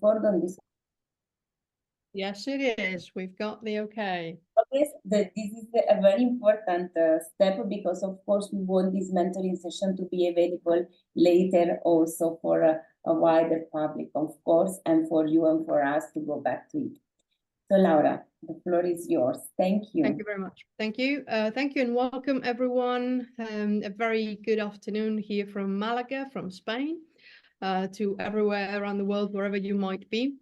forward on this. Yes, it is. We've got the okay. Yes, this is a very important step because, of course, we want this mentoring session to be available later also for a wider public, of course, and for you and for us to go back to it. So, Laura, the floor is yours. Thank you. Thank you very much. Thank you. Thank you and welcome, everyone. A very good afternoon here from Malaga, from Spain, to everywhere around the world, wherever you might be.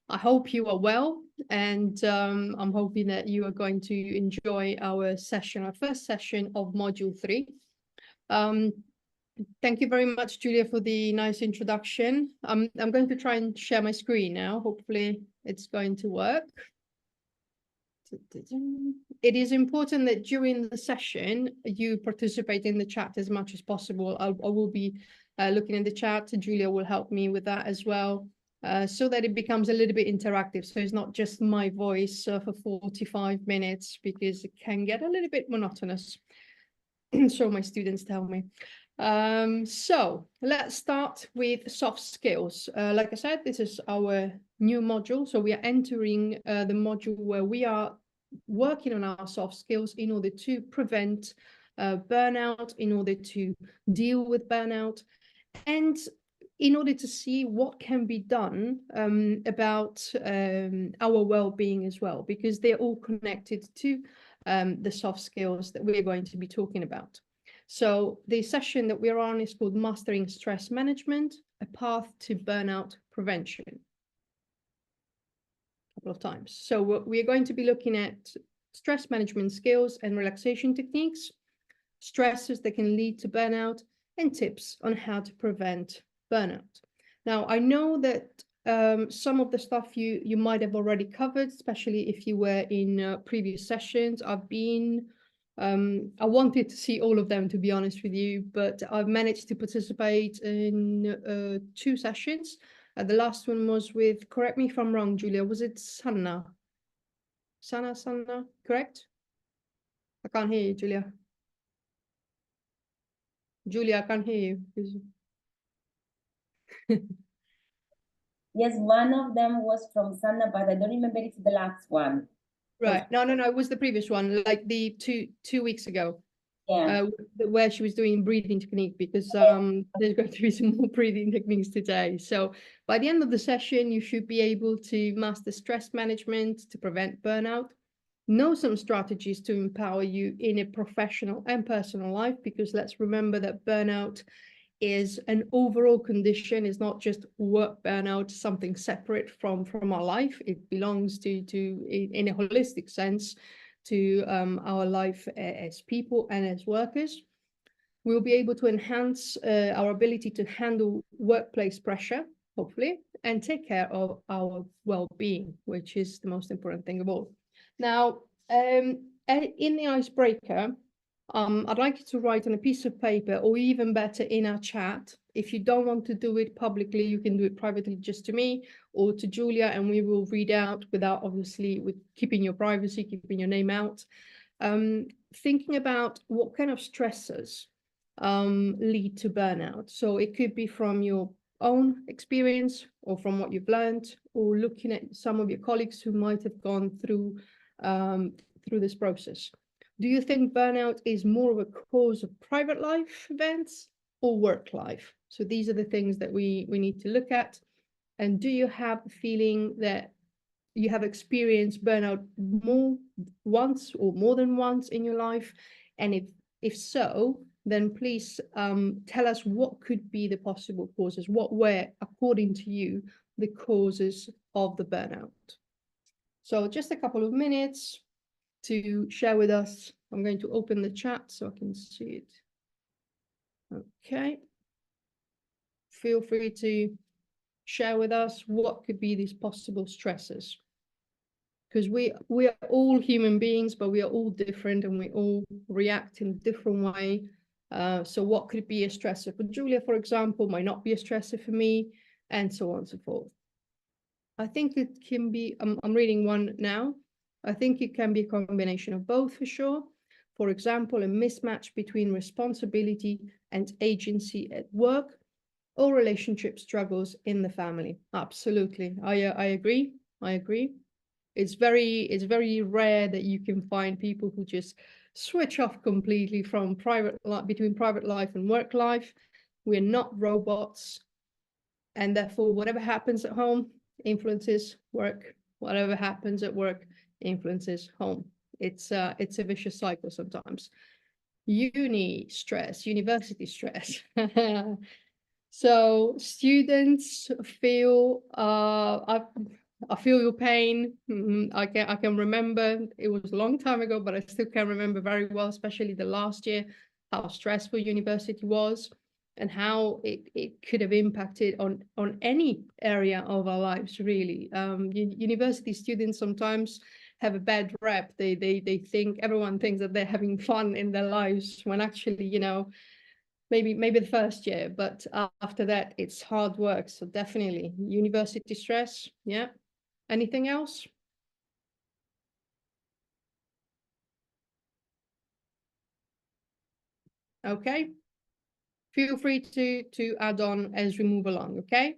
I hope you are well, and I'm hoping that you are going to enjoy our session, our first session of Module 3. Thank you very much, Julia, for the nice introduction. I'm going to try and share my screen now. Hopefully it's going to work. It is important that during the session, you participate in the chat as much as possible. I will be looking at the chat. Julia will help me with that as well, so that it becomes a little bit interactive. So it's not just my voice for 45 minutes, because it can get a little bit monotonous. So my students tell me. So let's start with soft skills. Like I said, this is our new module. So we are entering the module where we are working on our soft skills in order to prevent burnout, in order to deal with burnout, and in order to see what can be done about our well-being as well, because they're all connected to the soft skills that we're going to be talking about. So the session that we're on is called Mastering Stress Management, a Path to Burnout Prevention. A couple of times. So we're going to be looking at stress management skills and relaxation techniques, stresses that can lead to burnout, and tips on how to prevent burnout. Now, I know that some of the stuff you might have already covered, especially if you were in previous sessions. I wanted to see all of them, to be honest with you, but I've managed to participate in 2 sessions. The last one was with, correct me if I'm wrong, Julia, was it Sanna? Sanna, correct? I can't hear you, Julia. Julia, I can't hear you. Yes, one of them was from Sanna, but I don't remember if it's the last one. Right. No, it was the previous one, like the two weeks ago. Yeah. Where she was doing breathing technique, because there's going to be some more breathing techniques today. So by the end of the session, you should be able to master stress management to prevent burnout, know some strategies to empower you in a professional and personal life, because let's remember that burnout is an overall condition. It's not just work burnout, something separate from our life. It belongs to in a holistic sense to our life as people and as workers. We'll be able to enhance our ability to handle workplace pressure, hopefully, and take care of our well-being, which is the most important thing of all. Now, in the icebreaker, I'd like you to write on a piece of paper, or even better, in our chat. If you don't want to do it publicly, you can do it privately, just to me or to Julia, and we will read out without, obviously, with keeping your privacy, keeping your name out. Thinking about what kind of stressors lead to burnout. So it could be from your own experience, or from what you've learned, or looking at some of your colleagues who might have gone through this process. Do you think burnout is more of a cause of private life events or work life? So these are the things that we need to look at. And do you have the feeling that you have experienced burnout once or more than once in your life? And if so, then please tell us what could be the possible causes. What were, according to you, the causes of the burnout? So just a couple of minutes to share with us. I'm going to open the chat so I can see it. Okay. Feel free to share with us what could be these possible stresses. Because we are all human beings, but we are all different and we all react in a different way. So what could be a stressor for Julia, for example, might not be a stressor for me, and so on and so forth. I think it can be, I'm reading one now. I think it can be a combination of both, for sure. For example, a mismatch between responsibility and agency at work, or relationship struggles in the family. Absolutely. I agree. I agree. It's very rare that you can find people who just switch off completely from private life, between private life and work life. We're not robots, and therefore whatever happens at home influences work. Whatever happens at work influences home. It's a vicious cycle sometimes. Uni stress, university stress. So students feel, I feel your pain. I can remember, it was a long time ago, but I still can remember very well, especially the last year, how stressful university was and how it could have impacted on any area of our lives, really. University students sometimes have a bad rep. They think, everyone thinks that they're having fun in their lives when actually, you know, maybe the first year, but after that it's hard work. So definitely university stress. Yeah. Anything else? Okay, feel free to add on as we move along. Okay,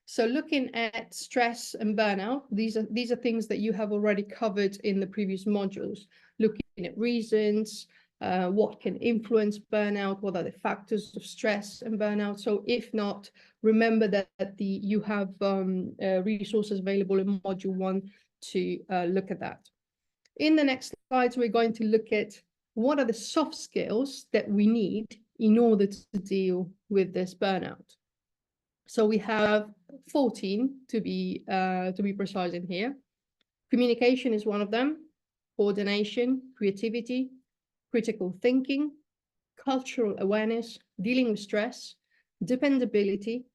so looking at stress and burnout, these are things that you have already covered in the previous modules. Looking at reasons, what can influence burnout, what are the factors of stress and burnout. So if not, remember that you have resources available in module 1 to look at that. In the next slides, we're going to look at what are the soft skills that we need in order to deal with this burnout. So we have 14 to be precise in here. Communication is one of them, coordination, creativity, critical thinking, cultural awareness, dealing with stress, dependability,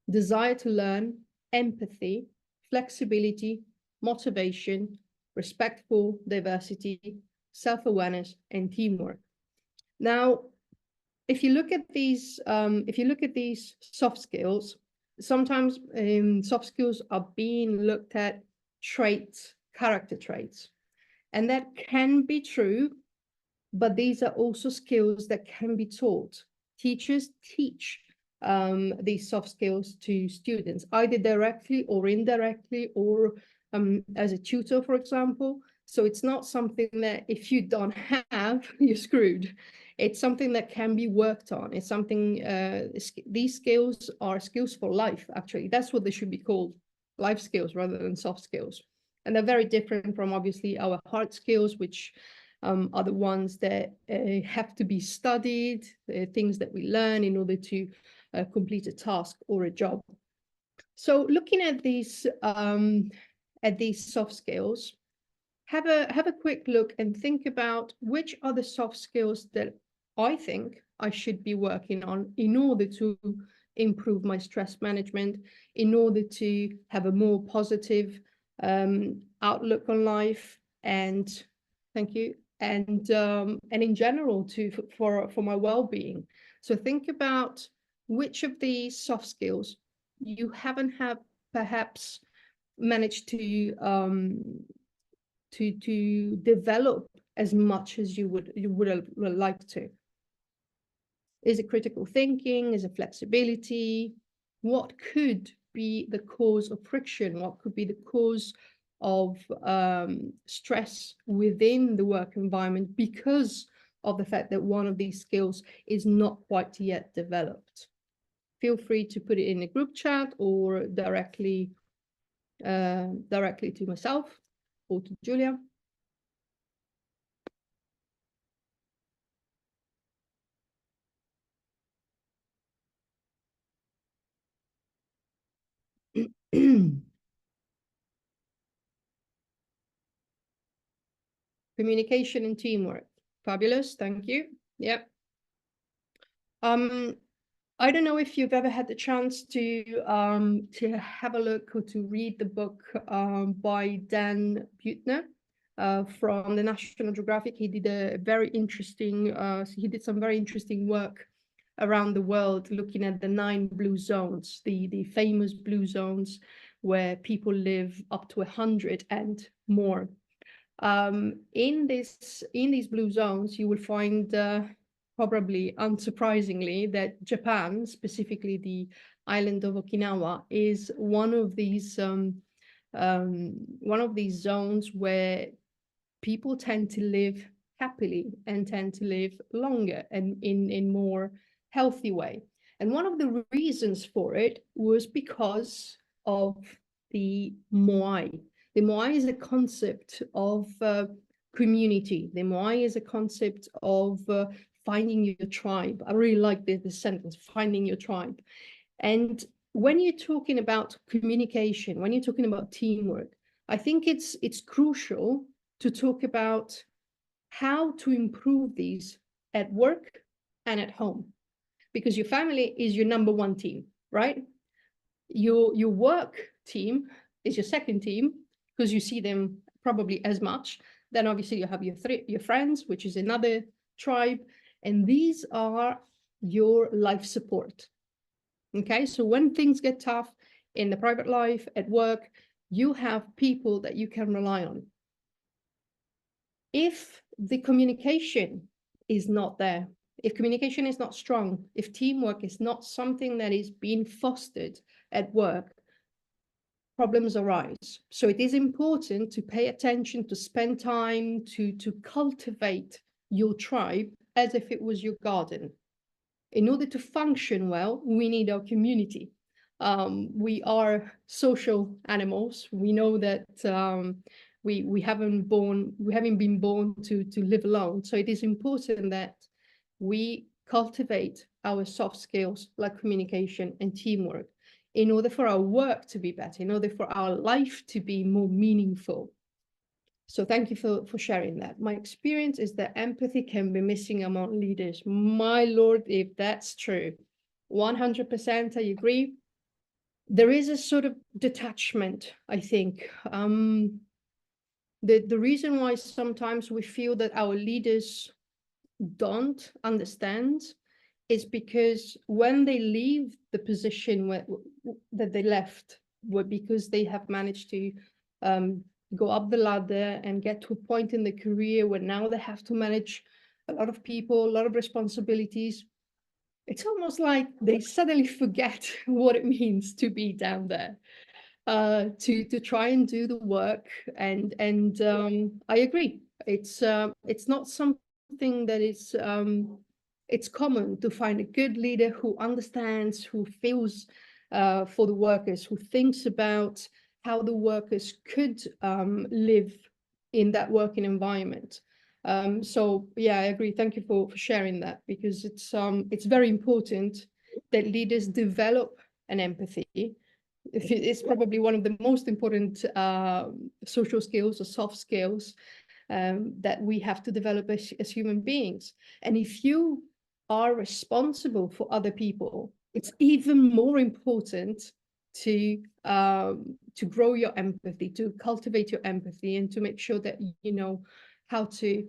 desire to learn, empathy, flexibility, motivation, respectful diversity, self-awareness, and teamwork. Now, if you look at these soft skills, sometimes soft skills are being looked at traits, character traits, and that can be true, but these are also skills that can be taught. Teachers teach these soft skills to students, either directly or indirectly, or as a tutor, for example. So it's not something that if you don't have, you're screwed. It's something that can be worked on. It's something, these skills are skills for life, actually. That's what they should be called, life skills rather than soft skills. And they're very different from obviously our hard skills, which are the ones that have to be studied, things that we learn in order to complete a task or a job. So looking at these soft skills, have a quick look and think about which are the soft skills that I think I should be working on in order to improve my stress management, in order to have a more positive outlook on life, and thank you, and in general for my well-being. So think about which of these soft skills you haven't have perhaps managed to develop as much as you would have liked to. Is it critical thinking? Is it flexibility? What could be the cause of friction? What could be the cause of stress within the work environment because of the fact that one of these skills is not quite yet developed? Feel free to put it in a group chat or directly to myself or to Julia. Communication and teamwork. Fabulous, thank you. Yeah. I don't know if you've ever had the chance to have a look or to read the book by Dan Buettner from the National Geographic. He did he did some very interesting work around the world looking at the 9 blue zones, the famous blue zones where people live up to 100 and more. In these blue zones, you will find probably unsurprisingly, that Japan, specifically the island of Okinawa, is one of these zones where people tend to live happily and tend to live longer and in more healthy way. And one of the reasons for it was because of the Moai. The Moai is a concept of community. The Moai is a concept of finding your tribe. I really like the sentence, finding your tribe. And when you're talking about communication, when you're talking about teamwork, I think it's crucial to talk about how to improve these at work and at home, because your family is your number one team, right? Your work team is your second team because you see them probably as much. Then obviously you have your friends, which is another tribe, and these are your life support. Okay, so when things get tough in the private life, at work, you have people that you can rely on. If the communication is not there, if communication is not strong, if teamwork is not something that is being fostered at work, problems arise. So it is important to pay attention, to spend time, to cultivate your tribe as if it was your garden. In order to function well, we need our community. We are social animals. We know that we haven't been born to live alone. So it is important that we cultivate our soft skills like communication and teamwork in order for our work to be better, in order for our life to be more meaningful. So thank you for sharing that. My experience is that empathy can be missing among leaders. My Lord, if that's true, 100% I agree. There is a sort of detachment, I think. The reason why sometimes we feel that our leaders don't understand is because when they leave the position that they left, because they have managed to go up the ladder and get to a point in the career where now they have to manage a lot of people, a lot of responsibilities. It's almost like they suddenly forget what it means to be down there, to try and do the work. And I agree. It's not something that is it's common to find a good leader who understands, who feels for the workers, who thinks about how the workers could live in that working environment. So yeah, I agree. Thank you for sharing that, because it's very important that leaders develop an empathy. It's probably one of the most important social skills or soft skills that we have to develop as human beings. And if you are responsible for other people, it's even more important to grow your empathy, to cultivate your empathy, and to make sure that you know how to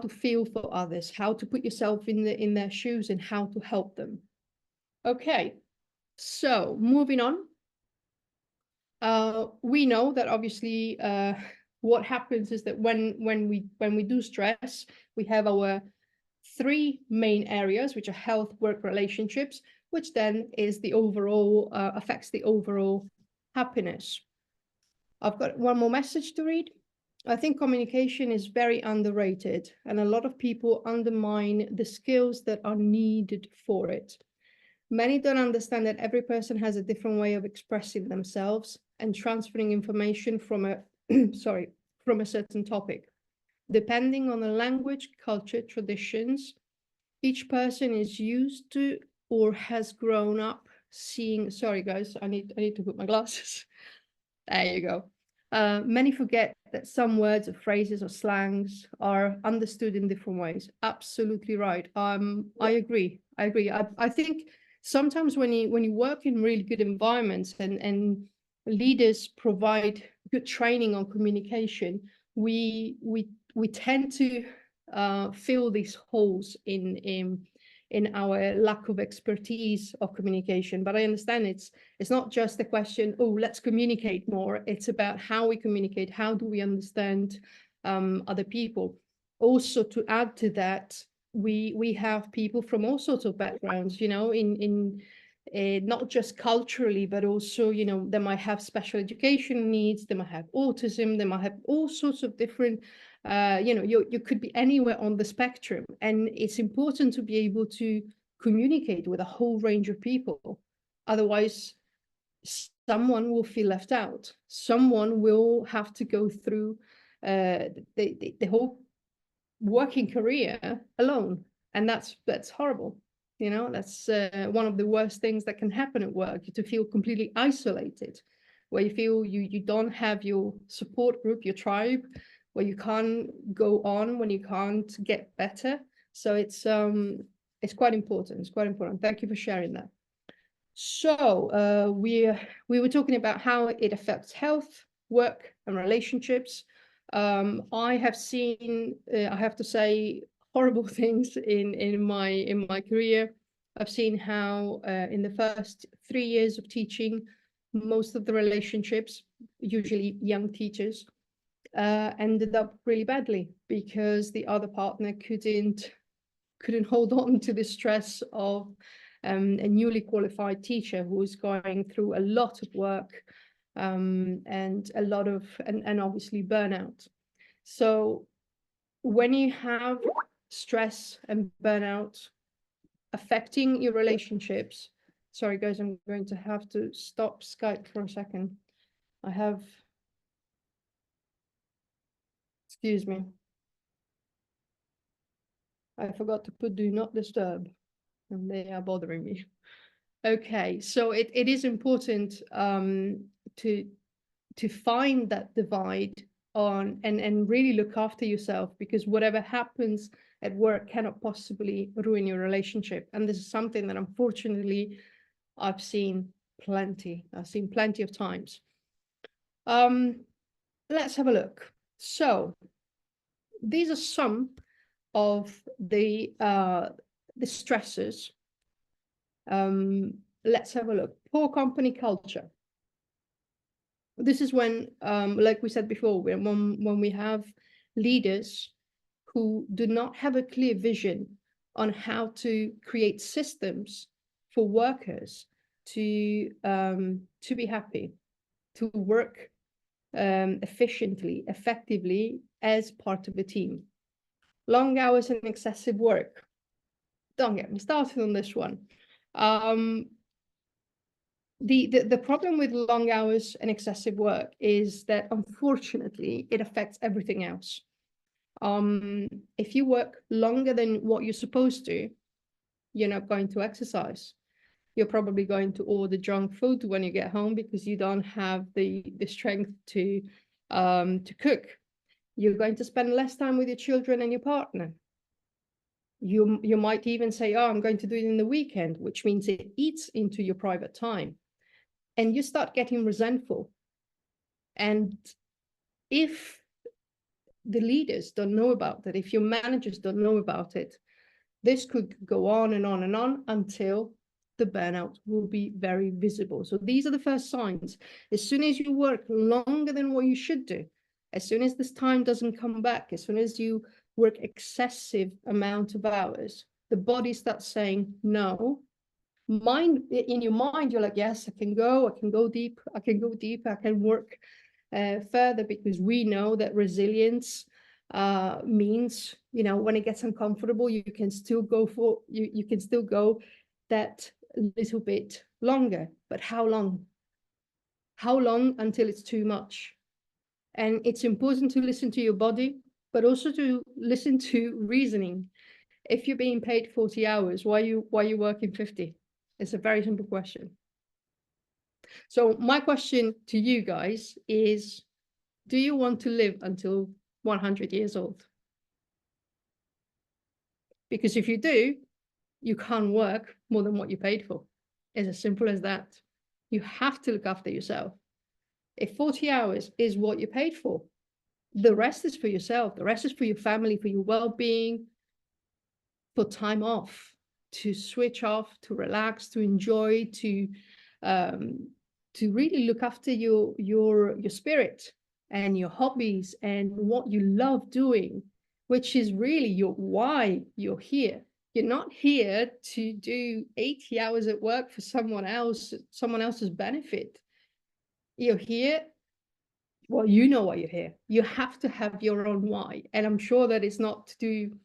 feel for others, how to put yourself in their shoes, and how to help them. Okay, so moving on. We know that obviously what happens is that when we do stress, we have our three main areas, which are health, work, relationships, which then is the overall affects the overall happiness. I've got one more message to read. I think communication is very underrated, and a lot of people undermine the skills that are needed for it. Many don't understand that every person has a different way of expressing themselves and transferring information from a from a certain topic. Depending on the language, culture, traditions, each person is used to or has grown up seeing. Sorry, guys, I need to put my glasses. There you go. Many forget that some words or phrases or slangs are understood in different ways. Absolutely right. I agree. I think sometimes when you work in really good environments and leaders provide good training on communication, we tend to fill these holes in our lack of expertise of communication. But I understand it's not just a question, oh, let's communicate more. It's about how we communicate, how do we understand other people. Also, to add to that, we have people from all sorts of backgrounds, you know, in not just culturally, but also, you know, they might have special education needs, they might have autism, they might have all sorts of different, you know, you could be anywhere on the spectrum. And it's important to be able to communicate with a whole range of people. Otherwise, someone will feel left out. Someone will have to go through the whole working career alone, and that's horrible. You know, that's one of the worst things that can happen at work, to feel completely isolated, where you feel you don't have your support group, your tribe, where you can't go on, when you can't get better. So it's quite important. It's quite important. Thank you for sharing that. So we were talking about how it affects health, work, and relationships. I have seen, I have to say, horrible things in my career. I've seen how in the first 3 years of teaching, most of the relationships, usually young teachers, ended up really badly because the other partner couldn't hold on to the stress of a newly qualified teacher who is going through a lot of work, and a lot of, and obviously burnout. So when you have stress and burnout affecting your relationships, sorry guys, I'm going to have to stop Skype for a second. Excuse me. I forgot to put do not disturb, and they are bothering me. Okay, so it is important to find that divide on and really look after yourself, because whatever happens at work cannot possibly ruin your relationship. And this is something that unfortunately I've seen plenty of times. Let's have a look. So these are some of the stressors. Let's have a look. Poor company culture. This is when, like we said before, when we have leaders who do not have a clear vision on how to create systems for workers to be happy, to work efficiently, effectively as part of a team. Long hours and excessive work. Don't get me started on this one. The problem with long hours and excessive work is that, unfortunately, it affects everything else. If you work longer than what you're supposed to, you're not going to exercise. You're probably going to order junk food when you get home because you don't have the strength to cook. You're going to spend less time with your children and your partner. You might even say, oh, I'm going to do it in the weekend, which means it eats into your private time. And you start getting resentful. And if the leaders don't know about it, if your managers don't know about it, this could go on and on and on until the burnout will be very visible. So these are the first signs. As soon as you work longer than what you should do, as soon as this time doesn't come back, as soon as you work excessive amount of hours, the body starts saying no. In your mind, you're like, yes, I can go deep, I can work further, because we know that resilience means, you know, when it gets uncomfortable, you can still go you can still go that little bit longer. But how long until it's too much? And it's important to listen to your body, but also to listen to reasoning. If you're being paid 40 hours, why are you working 50? It's a very simple question. So my question to you guys is, do you want to live until 100 years old? Because if you do, you can't work more than what you paid for. It's as simple as that. You have to look after yourself. If 40 hours is what you paid for, the rest is for yourself. The rest is for your family, for your well-being, for time off, to switch off, to relax, to enjoy, to really look after your spirit and your hobbies and what you love doing. which is really your why you're here. You're not here to do 80 hours at work for someone else's benefit. You're here, well, you know why you're here. You have to have your own why. And I'm sure that it's not to do,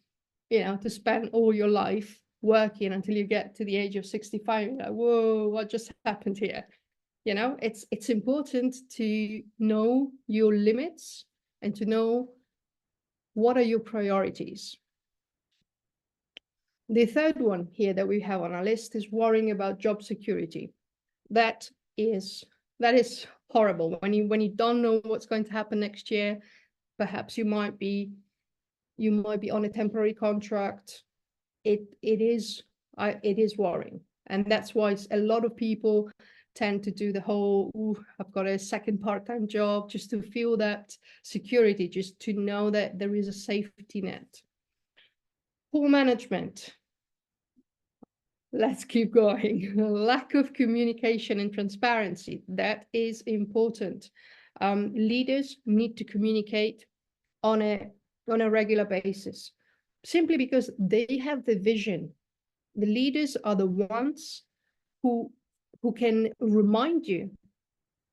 to spend all your life working until you get to the age of 65. You're like, whoa, what just happened here? It's important to know your limits and to know what are your priorities. The third one here that we have on our list is worrying about job security. That is horrible. When you don't know what's going to happen next year, perhaps you might be on a temporary contract. It is worrying, and that's why a lot of people tend to do the whole, I've got a second part-time job, just to feel that security, just to know that there is a safety net. Poor management. Let's keep going. Lack of communication and transparency. That is important. Leaders need to communicate on a regular basis, simply because they have the vision. The leaders are the ones who can remind you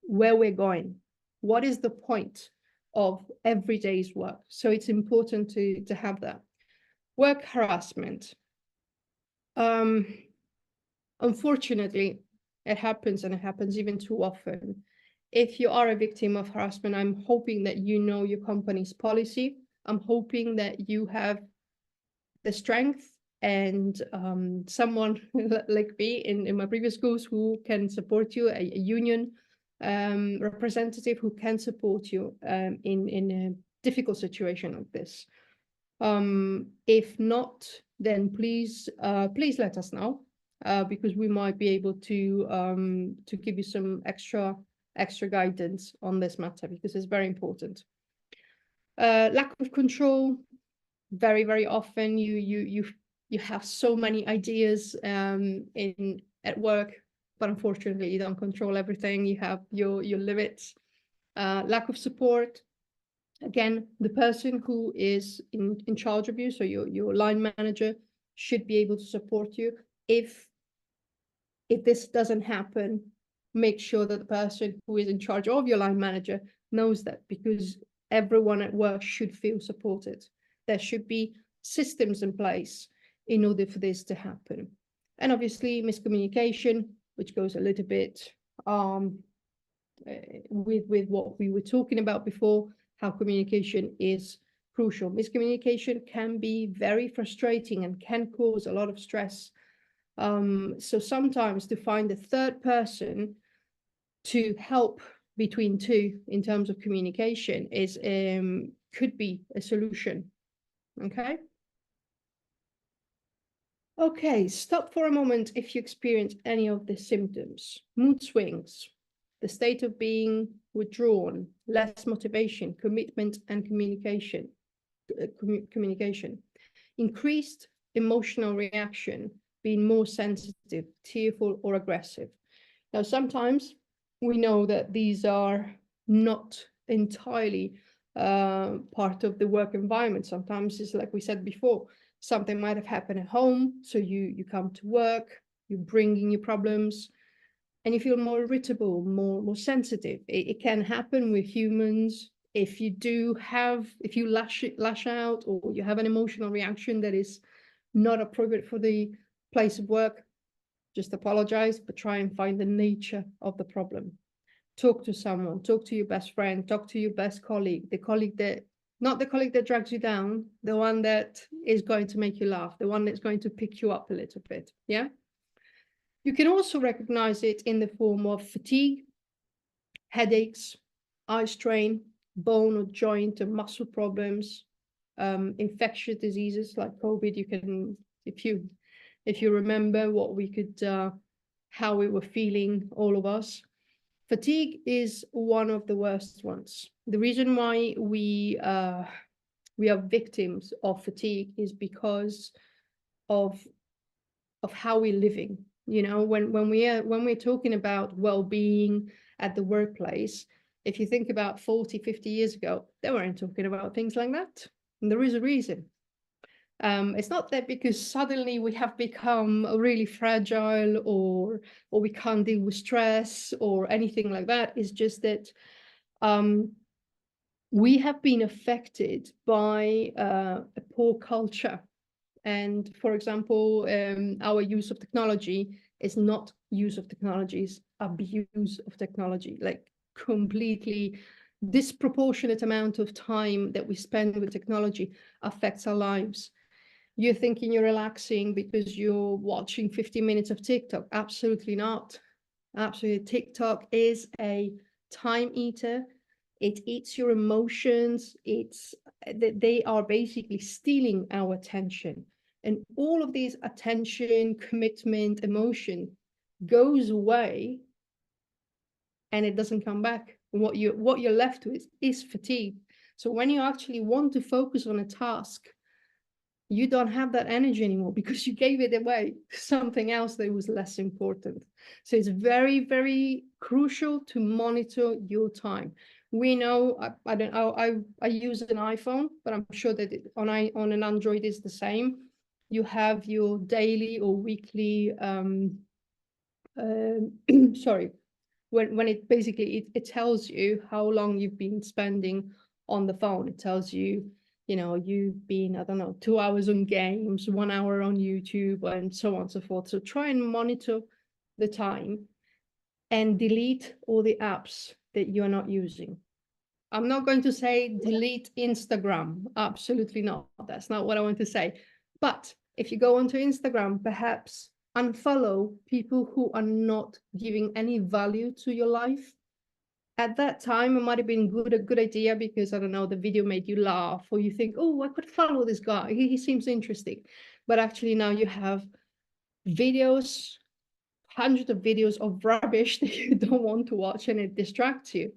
where we're going. What is the point of every day's work? So it's important to have that. Work harassment. Unfortunately, it happens, and it happens even too often. If you are a victim of harassment, I'm hoping that you know your company's policy. I'm hoping that you have the strength and someone like me in my previous schools who can support you, a union representative who can support you in a difficult situation like this. If not, then please let us know, because we might be able to give you some extra guidance on this matter, because it's very important. Lack of control. Very, very often you have so many ideas at work, but unfortunately you don't control everything. You have your limits. Lack of support. Again, the person who is in charge of you, so your line manager, should be able to support you. If this doesn't happen, make sure that the person who is in charge of your line manager knows that, because everyone at work should feel supported. There should be systems in place in order for this to happen. And obviously miscommunication, which goes a little bit with what we were talking about before, how communication is crucial. Miscommunication can be very frustrating and can cause a lot of stress. So sometimes to find a third person to help between two in terms of communication is could be a solution. Okay, stop for a moment if you experience any of the symptoms. Mood swings, the state of being withdrawn, less motivation, commitment and communication, increased emotional reaction, being more sensitive, tearful or aggressive. Now, sometimes we know that these are not entirely part of the work environment. Sometimes it's like we said before, something might have happened at home. So you come to work, you bring in your problems, and you feel more irritable, more sensitive. It can happen with humans. If you lash out, or you have an emotional reaction that is not appropriate for the place of work, just apologize, but try and find the nature of the problem. Talk to someone, talk to your best friend, talk to your best colleague, not the colleague that drags you down, the one that is going to make you laugh, the one that's going to pick you up a little bit. Yeah. You can also recognize it in the form of fatigue, headaches, eye strain, bone or joint or muscle problems, infectious diseases like COVID. You can, if you remember what we could, how we were feeling, all of us. Fatigue is one of the worst ones. The reason why we are victims of fatigue is because of how we're living. When we're talking about well-being at the workplace, if you think about 40, 50 years ago, they weren't talking about things like that. And there is a reason. It's not that because suddenly we have become really fragile or we can't deal with stress or anything like that. It's just that we have been affected by a poor culture. And for example, our use of technology is not use of technology, it's abuse of technology, like completely disproportionate amount of time that we spend with technology affects our lives. You're thinking you're relaxing because you're watching 50 minutes of TikTok. Absolutely not. Absolutely. TikTok is a time eater. It eats your emotions. They are basically stealing our attention. And all of these attention, commitment, emotion goes away and it doesn't come back. And what you're left with is fatigue. So when you actually want to focus on a task, you don't have that energy anymore because you gave it away to something else that was less important. So it's very, very crucial to monitor your time. We know, I use an iPhone, but I'm sure that on an Android is the same. You have your daily or weekly, sorry, when it basically, it tells you how long you've been spending on the phone. It tells you, you've been, I don't know, 2 hours on games, 1 hour on YouTube, and so on and so forth. So try and monitor the time and delete all the apps that you're not using. I'm not going to say delete Instagram. Absolutely not. That's not what I want to say. But if you go onto Instagram, perhaps unfollow people who are not giving any value to your life. At that time, it might have been a good idea because, I don't know, the video made you laugh, or you think, oh, I could follow this guy. He seems interesting. But actually now you have videos, hundreds of videos of rubbish that you don't want to watch, and it distracts you.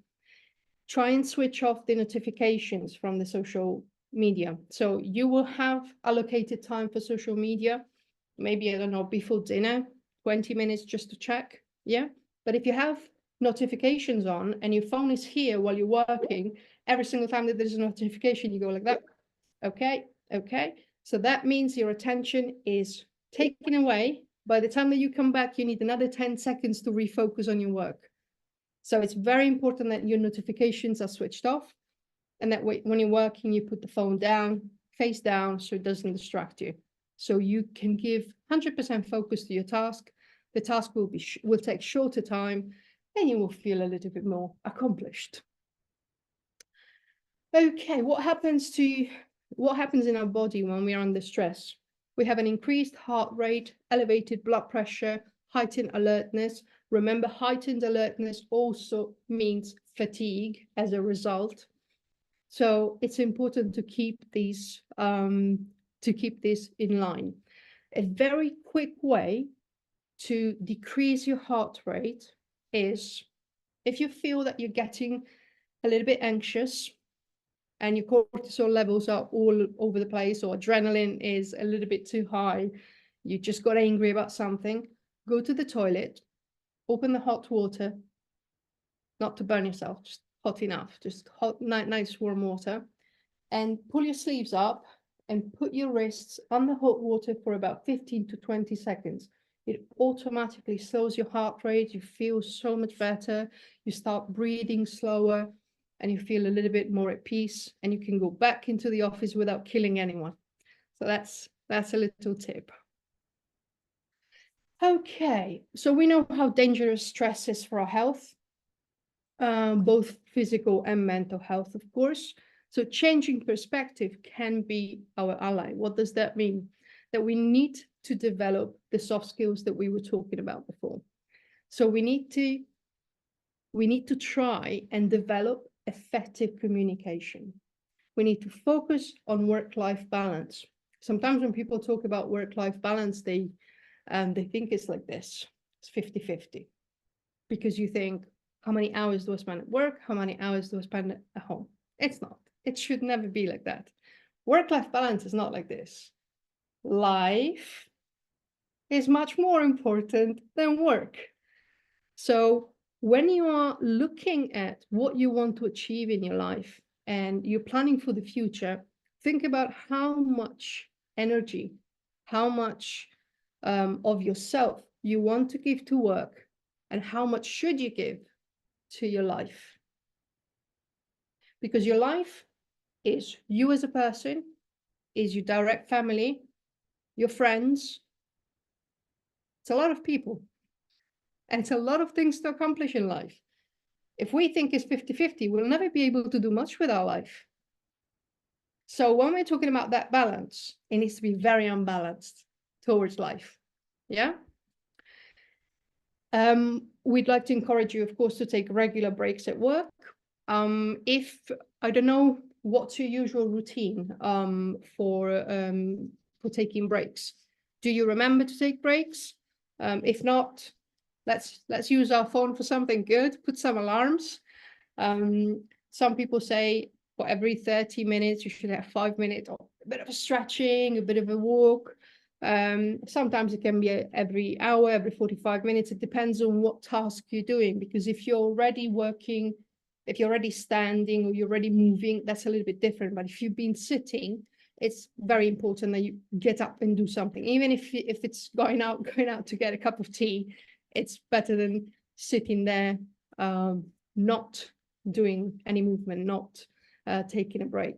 Try and switch off the notifications from the social media. So you will have allocated time for social media, maybe, I don't know, before dinner, 20 minutes just to check. Yeah. But if you have notifications on and your phone is here while you're working, every single time that there's a notification, you go like that. Okay. Okay. So that means your attention is taken away. By the time that you come back, you need another 10 seconds to refocus on your work. So it's very important that your notifications are switched off, and that when you're working, you put the phone down, face down, so it doesn't distract you. So you can give 100% focus to your task. The task will take shorter time, and you will feel a little bit more accomplished. Okay, what happens in our body when we are under stress? We have an increased heart rate, elevated blood pressure, heightened alertness. Remember, heightened alertness also means fatigue as a result. So it's important to keep this in line. A very quick way to decrease your heart rate is, if you feel that you're getting a little bit anxious and your cortisol levels are all over the place, or adrenaline is a little bit too high, you just got angry about something, go to the toilet, open the hot water, not to burn yourself, just hot enough, just hot, nice warm water, and pull your sleeves up and put your wrists on the hot water for about 15 to 20 seconds. It automatically slows your heart rate. You feel so much better. You start breathing slower and you feel a little bit more at peace, and you can go back into the office without killing anyone. So that's a little tip. Okay, so we know how dangerous stress is for our health, both physical and mental health, of course. So changing perspective can be our ally. What does that mean? That we need to develop the soft skills that we were talking about before. So we need to try and develop effective communication. We need to focus on work-life balance. Sometimes when people talk about work-life balance, they think it's like this. It's 50-50. Because you think, how many hours do I spend at work? How many hours do I spend at home? It's not. It should never be like that. Work-life balance is not like this. Life is much more important than work. So when you are looking at what you want to achieve in your life and you're planning for the future, think about how much energy, how much of yourself you want to give to work, and how much should you give to your life. Because your life is you as a person, is your direct family, your friends. It's a lot of people. And it's a lot of things to accomplish in life. If we think it's 50-50, we'll never be able to do much with our life. So when we're talking about that balance, it needs to be very unbalanced towards life. Yeah. We'd like to encourage you, of course, to take regular breaks at work. If I don't know what's your usual routine for taking breaks. Do you remember to take breaks? If not, let's use our phone for something good. Put some alarms. Some people say for every 30 minutes you should have 5 minutes of a bit of a stretching, a bit of a walk. Sometimes it can be every hour, every 45 minutes. It depends on what task you're doing, because if you're already working, if you're already standing or you're already moving, that's a little bit different. But if you've been sitting, it's very important that you get up and do something. Even if it's going out to get a cup of tea, it's better than sitting there, not doing any movement, not taking a break.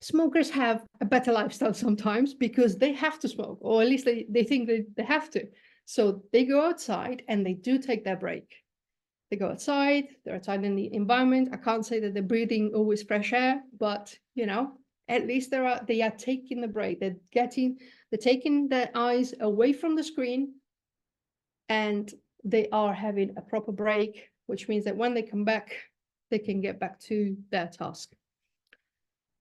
Smokers have a better lifestyle sometimes because they have to smoke, or at least they think they have to. So they go outside and they do take their break. They go outside, they're outside in the environment. I can't say that they're breathing always fresh air, but at least they are taking the break. They're taking their eyes away from the screen, and they are having a proper break, which means that when they come back, they can get back to their task.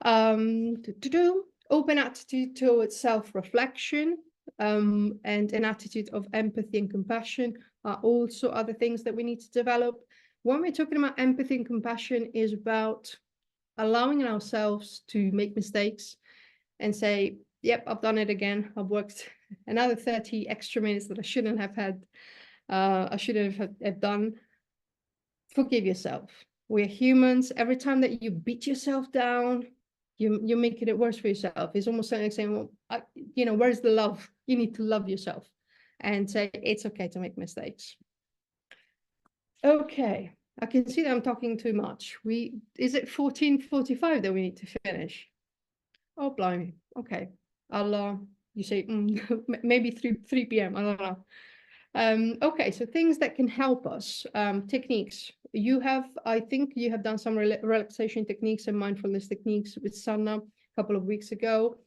Open attitude towards self-reflection and an attitude of empathy and compassion are also other things that we need to develop. When we're talking about empathy and compassion, is about allowing ourselves to make mistakes and say, yep, I've done it again. I've worked another 30 extra minutes that I shouldn't have had. I shouldn't have done. Forgive yourself. We're humans. Every time that you beat yourself down, you're making it worse for yourself. It's almost like saying, well, where's the love? You need to love yourself and say, it's okay to make mistakes. Okay, I can see that I'm talking too much. Is it 14:45 that we need to finish? Oh, blimey. Okay, you say maybe 3 p.m. I don't know. Okay, so things that can help us, techniques. I think you have done some relaxation techniques and mindfulness techniques with Sanna a couple of weeks ago,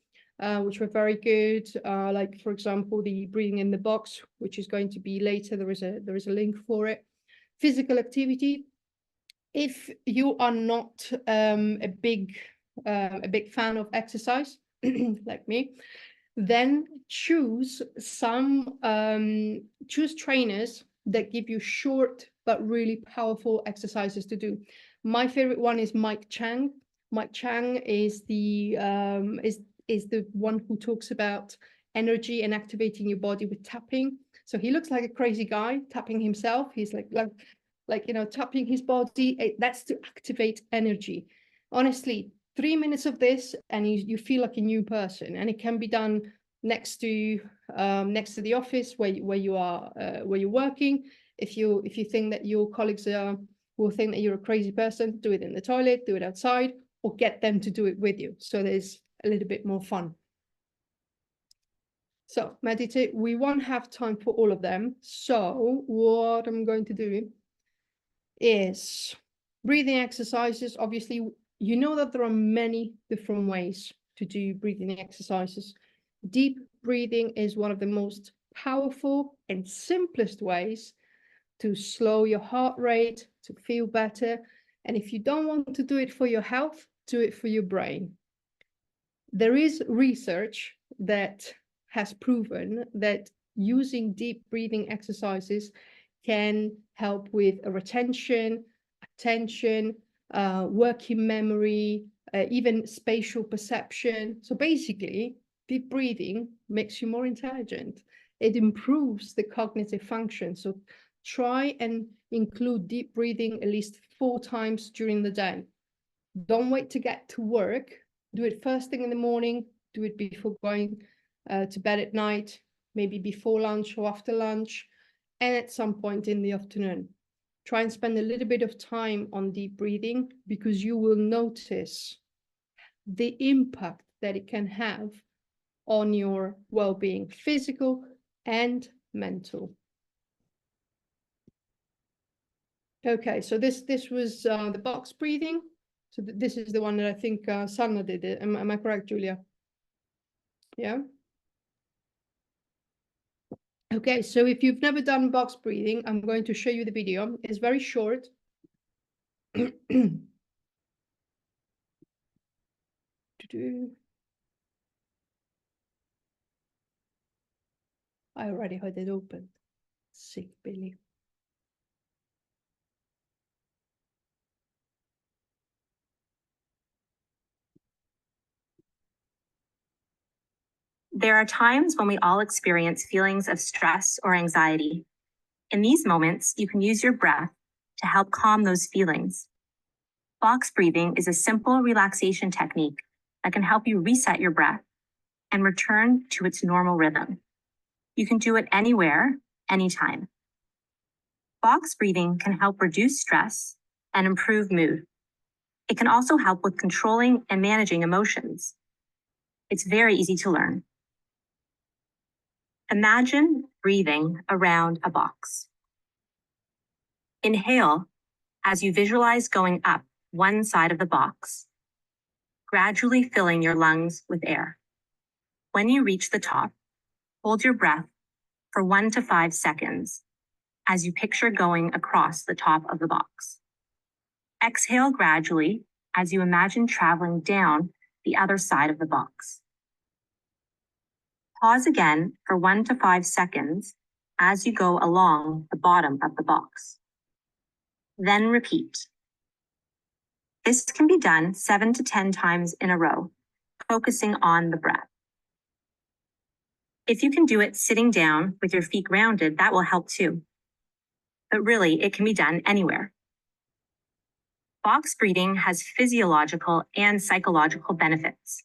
which were very good. Like, for example, the breathing in the box, which is going to be later. There is a link for it. Physical activity. If you are not a big fan of exercise, like me, then choose trainers that give you short but really powerful exercises to do. My favorite one is Mike Chang. Mike Chang is the one who talks about energy and activating your body with tapping. So he looks like a crazy guy tapping himself. He's like tapping his body. That's to activate energy. Honestly, 3 minutes of this and you feel like a new person, and it can be done next to the office where you're working. If you think that your colleagues will think that you're a crazy person, do it in the toilet, do it outside, or get them to do it with you, so there's a little bit more fun. So meditate. We won't have time for all of them, so what I'm going to do is breathing exercises. Obviously, you know that there are many different ways to do breathing exercises. Deep breathing is one of the most powerful and simplest ways to slow your heart rate, to feel better. And if you don't want to do it for your health, do it for your brain. There is research that has proven that using deep breathing exercises can help with retention, attention, working memory, even spatial perception. So basically, deep breathing makes you more intelligent. It improves the cognitive function. So try and include deep breathing at least 4 times during the day. Don't wait to get to work. Do it first thing in the morning. Do it before going to bed at night, maybe before lunch or after lunch, and at some point in the afternoon. Try and spend a little bit of time on deep breathing, because you will notice the impact that it can have on your well-being, physical and mental. Okay, so this was the box breathing. So this is the one that I think Sanna did it. Am I correct, Julia? Yeah. Okay, so if you've never done box breathing, I'm going to show you the video. It's very short. I already had it open. Sick Billy. There are times when we all experience feelings of stress or anxiety. In these moments, you can use your breath to help calm those feelings. Box breathing is a simple relaxation technique that can help you reset your breath and return to its normal rhythm. You can do it anywhere, anytime. Box breathing can help reduce stress and improve mood. It can also help with controlling and managing emotions. It's very easy to learn. Imagine breathing around a box. Inhale as you visualize going up one side of the box, gradually filling your lungs with air. When you reach the top, hold your breath for 1 to 5 seconds as you picture going across the top of the box. Exhale gradually as you imagine traveling down the other side of the box. Pause again for 1 to 5 seconds as you go along the bottom of the box. Then repeat. This can be done 7 to 10 times in a row, focusing on the breath. If you can do it sitting down with your feet grounded, that will help too. But really, it can be done anywhere. Box breathing has physiological and psychological benefits.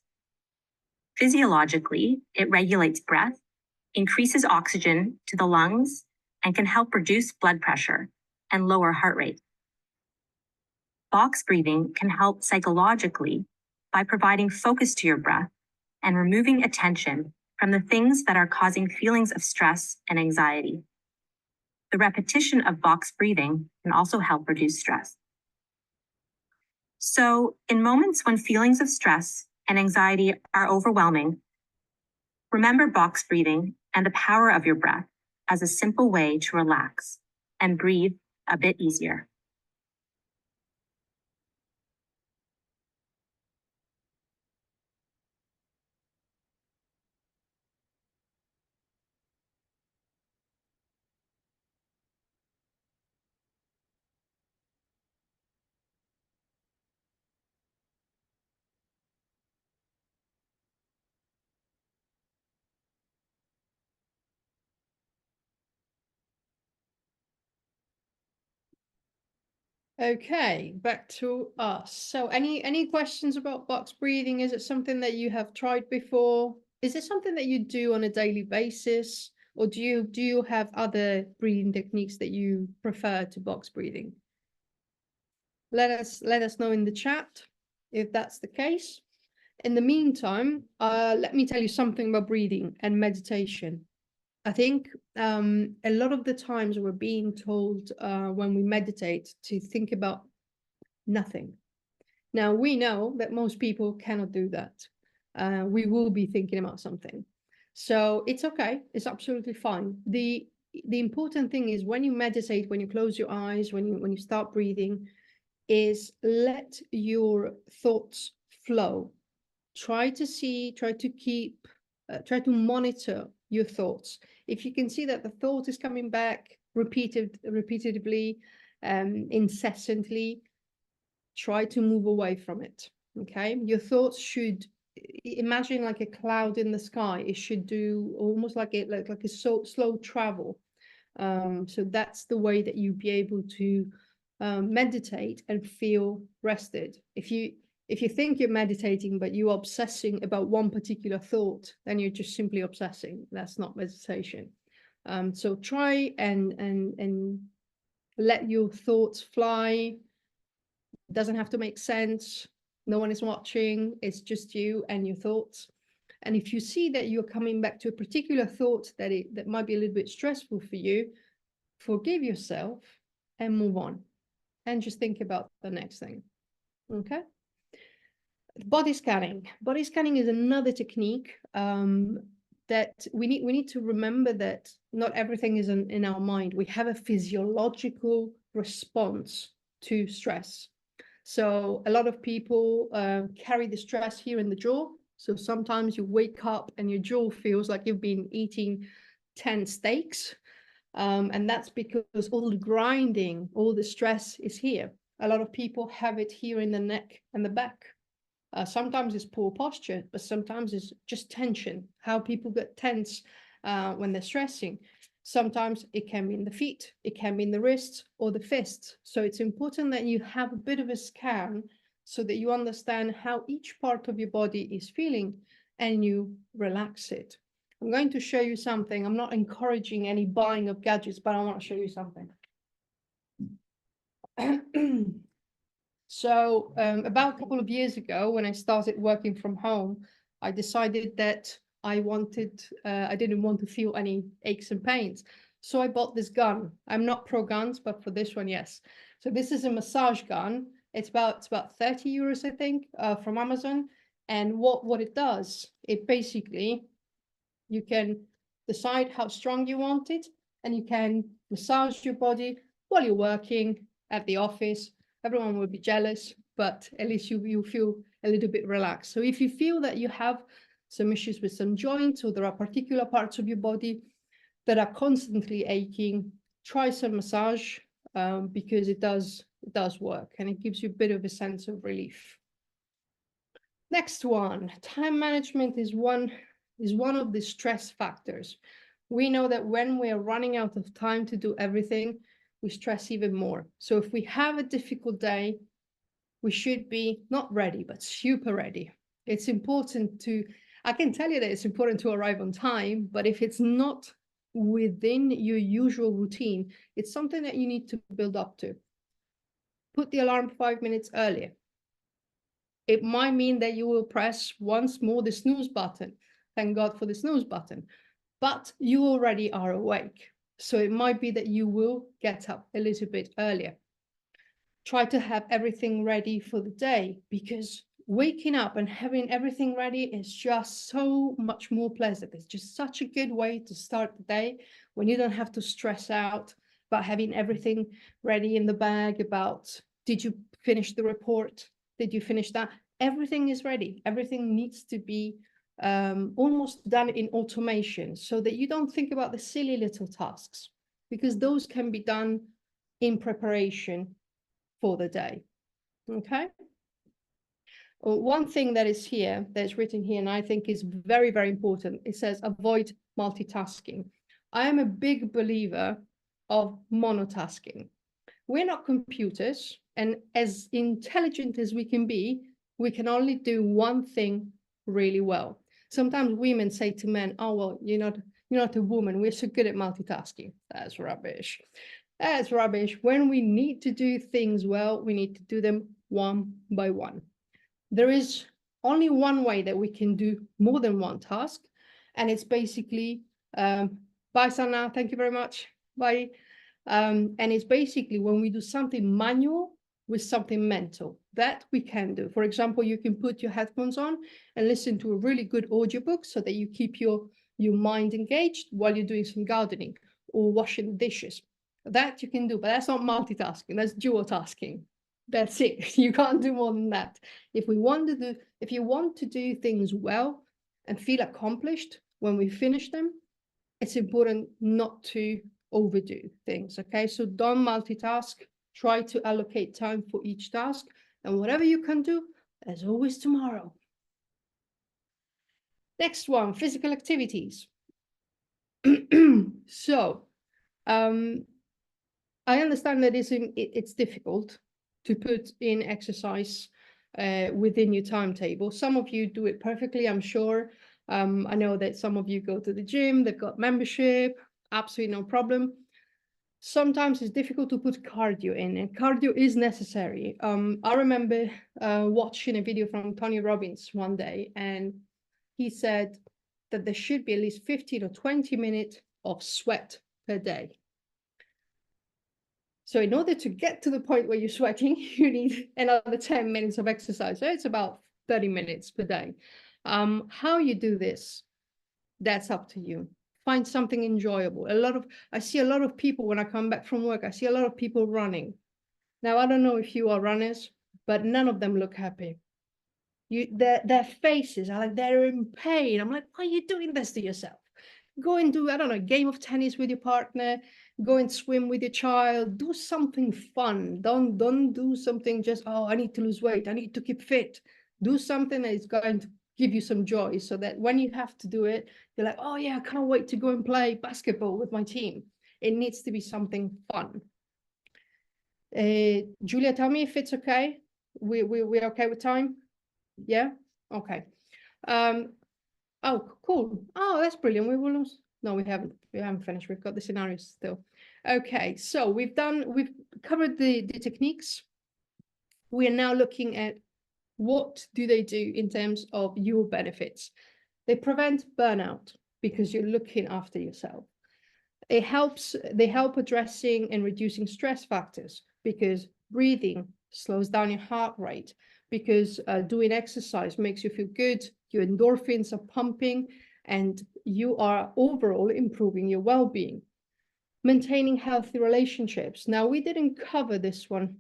Physiologically, it regulates breath, increases oxygen to the lungs, and can help reduce blood pressure and lower heart rate. Box breathing can help psychologically by providing focus to your breath and removing attention from the things that are causing feelings of stress and anxiety. The repetition of box breathing can also help reduce stress. So, in moments when feelings of stress and anxiety are overwhelming, remember box breathing and the power of your breath as a simple way to relax and breathe a bit easier. Okay, back to us. So any questions about box breathing? Is it something that you have tried before? Is it something that you do on a daily basis? Or do you have other breathing techniques that you prefer to box breathing? Let us know in the chat if that's the case. In the meantime, let me tell you something about breathing and meditation. I think a lot of the times we're being told when we meditate to think about nothing. Now, we know that most people cannot do that. We will be thinking about something. So it's okay. It's absolutely fine. The important thing is when you meditate, when you close your eyes, when you start breathing, is let your thoughts flow. Try to monitor your thoughts. If you can see that the thought is coming back repeatedly, incessantly, try to move away from it. Okay, your thoughts should imagine like a cloud in the sky. It should do almost like a slow travel. So that's the way that you'll be able to meditate and feel rested. If you think you're meditating, but you're obsessing about one particular thought, then you're just simply obsessing. That's not meditation. So try and let your thoughts fly. It doesn't have to make sense. No one is watching. It's just you and your thoughts. And if you see that you're coming back to a particular thought that might be a little bit stressful for you, forgive yourself and move on. And just think about the next thing. Okay. Body scanning. Body scanning is another technique that we need to remember that not everything is in our mind. We have a physiological response to stress. So a lot of people carry the stress here in the jaw. So sometimes you wake up and your jaw feels like you've been eating 10 steaks. And that's because all the grinding, all the stress is here. A lot of people have it here in the neck and the back. Sometimes it's poor posture, but sometimes it's just tension, how people get tense when they're stressing. Sometimes it can be in the feet, it can be in the wrists or the fists. So it's important that you have a bit of a scan so that you understand how each part of your body is feeling and you relax it. I'm going to show you something. I'm not encouraging any buying of gadgets, but I want to show you something. So about a couple of years ago, when I started working from home, I decided that I didn't want to feel any aches and pains. So I bought this gun. I'm not pro guns, but for this one, yes. So this is a massage gun. It's about 30 euros, I think, from Amazon. And what it does, it basically, you can decide how strong you want it, and you can massage your body while you're working at the office. Everyone will be jealous, but at least you feel a little bit relaxed. So if you feel that you have some issues with some joints, or there are particular parts of your body that are constantly aching, try some massage because it does work, and it gives you a bit of a sense of relief. Next one, time management is one of the stress factors. We know that when we are running out of time to do everything, we stress even more. So if we have a difficult day, we should be not ready, but super ready. It's important I can tell you that it's important to arrive on time, but if it's not within your usual routine, it's something that you need to build up to. Put the alarm 5 minutes earlier. It might mean that you will press once more the snooze button. Thank God for the snooze button. But you already are awake. So it might be that you will get up a little bit earlier. Try to have everything ready for the day, because waking up and having everything ready is just so much more pleasant. It's just such a good way to start the day when you don't have to stress out about having everything ready in the bag, about did you finish the report? Did you finish that? Everything is ready. Everything needs to be almost done in automation, so that you don't think about the silly little tasks, because those can be done in preparation for the day. Okay. One thing that is here, that's written here, and I think is very, very important, it says avoid multitasking. I am a big believer of monotasking. We're not computers, and as intelligent as we can be, we can only do one thing really well. Sometimes women say to men, oh, well, you're not a woman, we're so good at multitasking. That's rubbish. That's rubbish. When we need to do things well, we need to do them one by one. There is only one way that we can do more than one task, and it's basically, bye Sana, thank you very much, bye. And it's basically when we do something manual with something mental, that we can do. For example, you can put your headphones on and listen to a really good audiobook so that you keep your mind engaged while you're doing some gardening or washing the dishes. That you can do, but that's not multitasking, that's dual tasking. That's it. You can't do more than that. If you want to do things well and feel accomplished when we finish them, it's important not to overdo things. Okay, so don't multitask. Try to allocate time for each task, and whatever you can do, there's always tomorrow. Next one, physical activities. So I understand that it's difficult to put in exercise within your timetable. Some of you do it perfectly, I'm sure. I know that some of you go to the gym, they've got membership, absolutely no problem. Sometimes it's difficult to put cardio in, and cardio is necessary. I remember watching a video from Tony Robbins one day, and he said that there should be at least 15 or 20 minutes of sweat per day. So in order to get to the point where you're sweating, you need another 10 minutes of exercise. So it's about 30 minutes per day. How you do this, that's up to you. Find something enjoyable. I see a lot of people when I come back from work, I see a lot of people running. Now, I don't know if you are runners, but none of them look happy. Their faces are like they're in pain. I'm like, why are you doing this to yourself? Go and do, I don't know, a game of tennis with your partner, go and swim with your child, do something fun. Don't do something just, oh, I need to lose weight, I need to keep fit. Do something that is going to give you some joy, so that when you have to do it, you're like, oh yeah, I can't wait to go and play basketball with my team. It needs to be something fun. Julia, tell me if it's okay. We're okay with time? Yeah? Okay. Oh, cool. Oh, that's brilliant. We will lose. No, we haven't finished. We've got the scenarios still. Okay, so we've covered the techniques. We are now looking at what do they do in terms of your benefits. They prevent burnout because you're looking after yourself. They help addressing and reducing stress factors because breathing slows down your heart rate, because doing exercise makes you feel good, your endorphins are pumping, and you are overall improving your well-being. Maintaining healthy relationships. Now, we didn't cover this one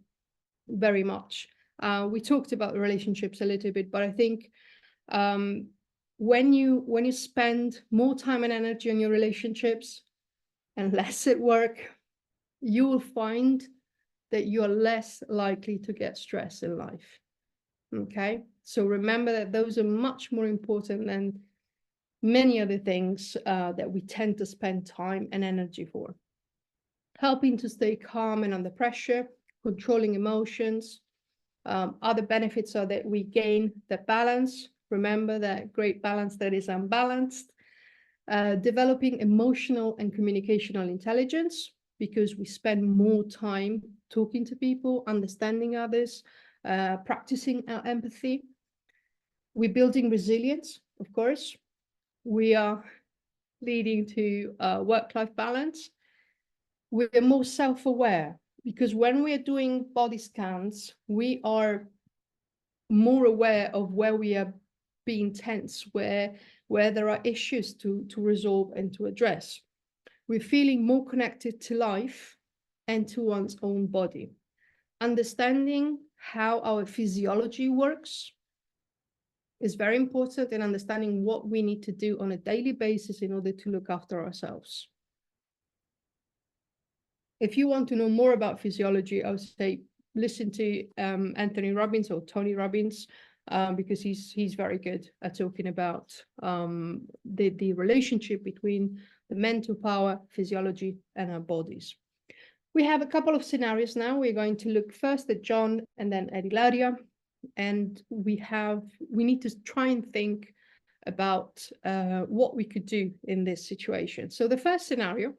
very much. We talked about relationships a little bit, but I think when you spend more time and energy on your relationships and less at work, you will find that you are less likely to get stress in life. Okay, so remember that those are much more important than many other things that we tend to spend time and energy for. Helping to stay calm and under pressure, controlling emotions. Other benefits are that we gain the balance. Remember that great balance that is unbalanced. Developing emotional and communicational intelligence, because we spend more time talking to people, understanding others, practicing our empathy. We're building resilience, of course. We are leading to work-life balance. We're more self-aware, because when we're doing body scans, we are more aware of where we are being tense, where there are issues to resolve and to address. We're feeling more connected to life and to one's own body. Understanding how our physiology works is very important, in understanding what we need to do on a daily basis in order to look after ourselves. If you want to know more about physiology, I would say listen to Anthony Robbins or Tony Robbins, because he's very good at talking about the relationship between the mental power, physiology, and our bodies. We have a couple of scenarios now. We're going to look first at John and then at Ilaria, and we need to try and think about what we could do in this situation. So the first scenario,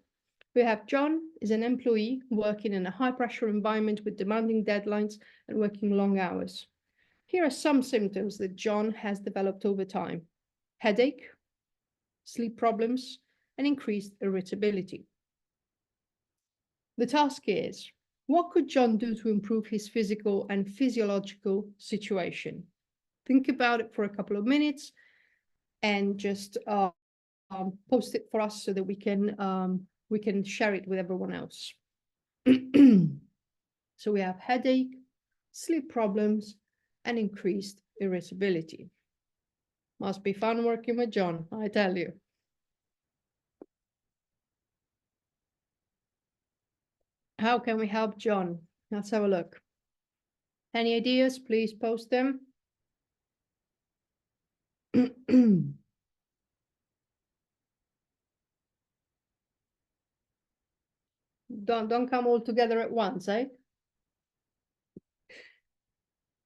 we have John is an employee working in a high-pressure environment with demanding deadlines and working long hours. Here are some symptoms that John has developed over time: headache, sleep problems, and increased irritability. The task is, what could John do to improve his physical and physiological situation? Think about it for a couple of minutes and just post it for us so that we can share it with everyone else. So we have headache, sleep problems, and increased irritability. Must be fun working with John, I tell you. How can we help John? Let's have a look. Any ideas? Please post them. Don't come all together at once, eh?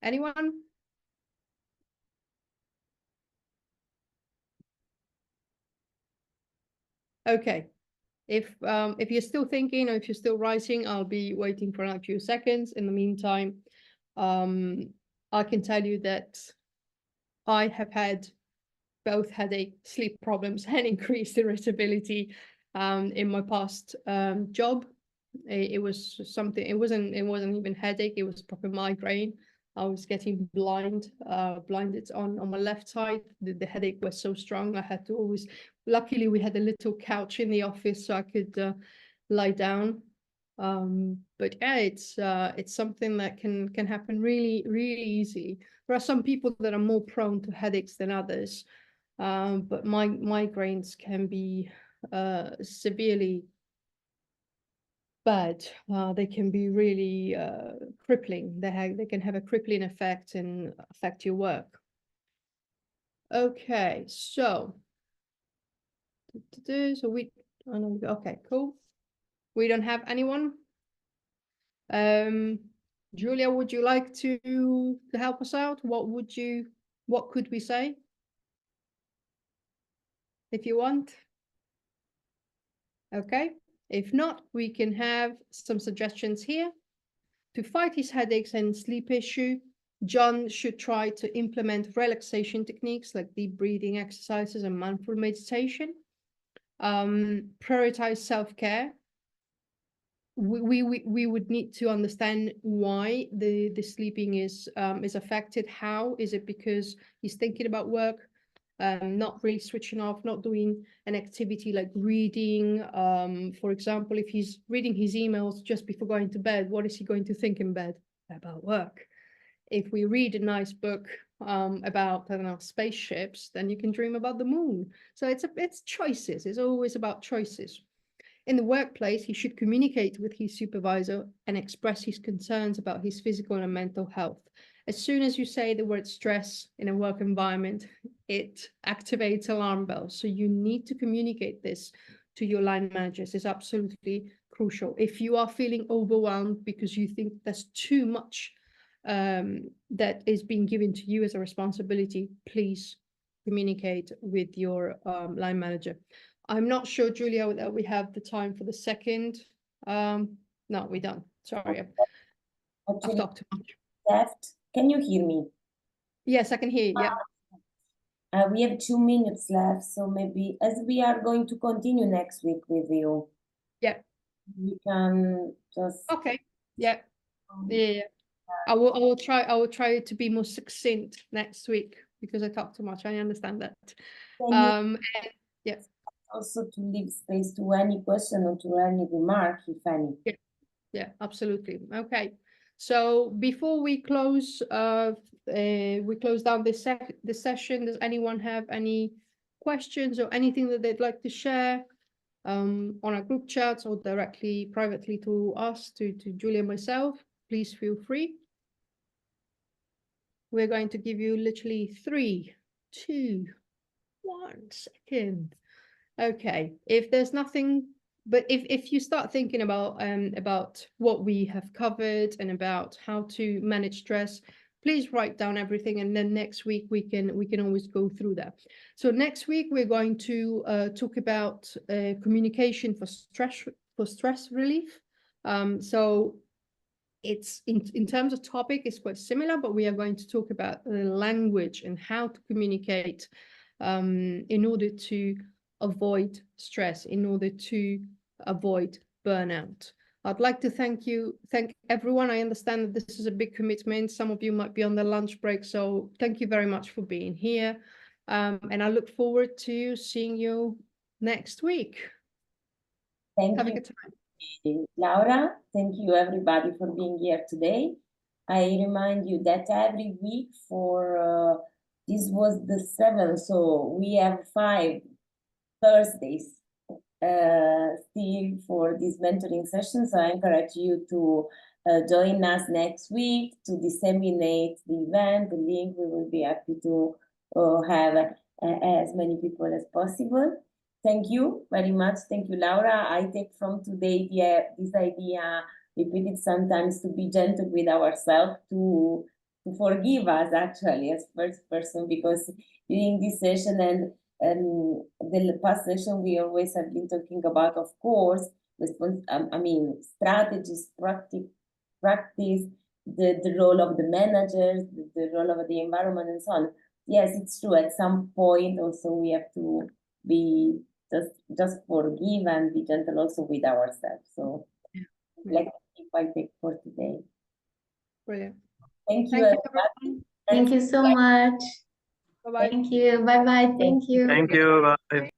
Anyone? Okay. If you're still thinking or if you're still writing, I'll be waiting for a few seconds. In the meantime, I can tell you that I have had both headache, sleep problems, and increased irritability in my past job. It was something. It wasn't even headache. It was proper migraine. I was getting blinded on my left side. The headache was so strong. I had to always. Luckily, we had a little couch in the office, so I could lie down. But yeah, it's something that can happen really, really easily. There are some people that are more prone to headaches than others, but migraines can be severely bad. They can be really crippling. They can have a crippling effect and affect your work. Okay, so okay, cool. We don't have anyone. Julia, would you like to help us out? What could we say? If you want. Okay. If not, we can have some suggestions here. To fight his headaches and sleep issue, John should try to implement relaxation techniques like deep breathing exercises and mindful meditation. Prioritize self-care. We would need to understand why the sleeping is affected. How is it? Because he's thinking about work, not really switching off, not doing an activity like reading. For example, if he's reading his emails just before going to bed, what is he going to think in bed? About work. If we read a nice book about, I don't know, spaceships, then you can dream about the moon. So it's choices. It's always about choices. In the workplace, he should communicate with his supervisor and express his concerns about his physical and mental health. As soon as you say the word stress in a work environment, it activates alarm bells. So you need to communicate this to your line managers. It's absolutely crucial. If you are feeling overwhelmed because you think there's too much that is being given to you as a responsibility, please communicate with your line manager. I'm not sure, Julia, that we have the time for the second. No, we don't. Sorry, I've talked too much. Left. Can you hear me? Yes, I can hear you. Yeah. We have 2 minutes left, so maybe as we are going to continue next week with you. Yeah. We can just. Okay. Yeah. Yeah. I will try to be more succinct next week because I talk too much. I understand that. Yeah. Also to leave space to any question or to any remark, if any. Yeah, absolutely. Okay. So before we close down this session, does anyone have any questions or anything that they'd like to share on our group chats or directly privately to us, to Julia and myself? Please feel free. We're going to give you literally 3, 2, 1 second. Okay, if there's nothing, but if you start thinking about what we have covered and about how to manage stress, please write down everything, and then next week we can always go through that. So next week we're going to talk about communication for stress relief. So it's in terms of topic, it's quite similar, but we are going to talk about the language and how to communicate in order to avoid stress, in order to avoid burnout. I'd like to thank everyone. I understand that this is a big commitment. Some of you might be on the lunch break, so thank you very much for being here. And I look forward to seeing you next week. Thank you. Have a good time. Laura, thank you everybody for being here today. I remind you that every week for this was the 7th, so we have 5 Thursdays still for this mentoring session. So I encourage you to join us next week to disseminate the event, the link. We will be happy to have as many people as possible. Thank you very much. Thank you, Laura. I take from today this idea, repeat it sometimes, to be gentle with ourselves, to forgive us actually as first person, because during this session and the past session, we always have been talking about, of course, strategies, practice, the role of the managers, the role of the environment, and so on. Yes, it's true. At some point, also we have to be just forgive and be gentle also with ourselves. So, like if I take for today. Brilliant. Thank you. Thank you, everyone. Thank you so much. Bye-bye. Thank you. Bye bye. Thank you. Thank you. Bye.